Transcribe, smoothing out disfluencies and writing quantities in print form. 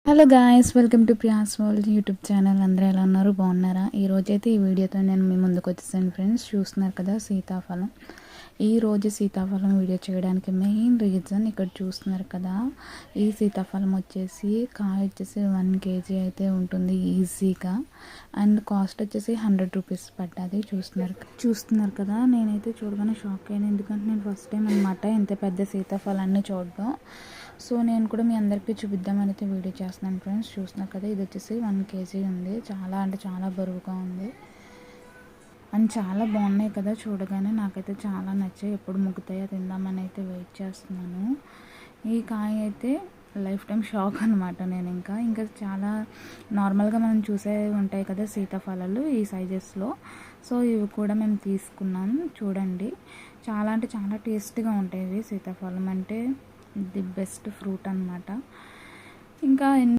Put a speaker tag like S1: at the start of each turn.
S1: Hello guys, welcome to Priya's world YouTube channel. అందరూ ఎలా ఉన్నారు? బాగున్నారా? ఈరోజైతే ఈ వీడియోతో నేను మీ ముందుకు వచ్చేసాను ఫ్రెండ్స్. చూస్తున్నారు కదా సీతాఫలం. ఈరోజు సీతాఫలం వీడియో చేయడానికి మెయిన్ రీజన్ ఇక్కడ చూస్తున్నారు కదా, ఈ సీతాఫలం వచ్చేసి కాయ వచ్చేసి 1 kg అయితే ఉంటుంది ఈజీగా. అండ్ కాస్ట్ వచ్చేసి 100 రూపీస్ పడ్డది. చూస్తున్నారు కదా, నేనైతే చూడగానే షాక్ అయ్యాను. ఎందుకంటే నేను ఫస్ట్ టైం అనమాట ఇంత పెద్ద సీతాఫలాన్ని చూడడం. సో నేను కూడా మీ అందరికీ చూపిద్దామని అయితే వీడియో చేస్తున్నాను ఫ్రెండ్స్. చూస్తున్నారు కదా, ఇది వచ్చేసి 1 kg ఉంది. చాలా అంటే చాలా బరువుగా ఉంది అండ్ చాలా బాగున్నాయి కదా. చూడగానే నాకైతే చాలా నచ్చాయి. ఎప్పుడు ముగ్గుతాయో తిందామని అయితే వెయిట్ చేస్తున్నాను. ఈ కాయ అయితే లైఫ్ టైం షాక్ అనమాట. నేను ఇంకా చాలా నార్మల్గా మనం చూసే ఉంటాయి కదా సీతాఫలాలు ఈ సైజెస్లో. సో ఇవి కూడా మేము తీసుకున్నాం. చూడండి, చాలా అంటే చాలా టేస్టీగా ఉంటాయి ఇవి. సీతాఫలం అంటే ది బెస్ట్ ఫ్రూట్ అనమాట. ఇంకా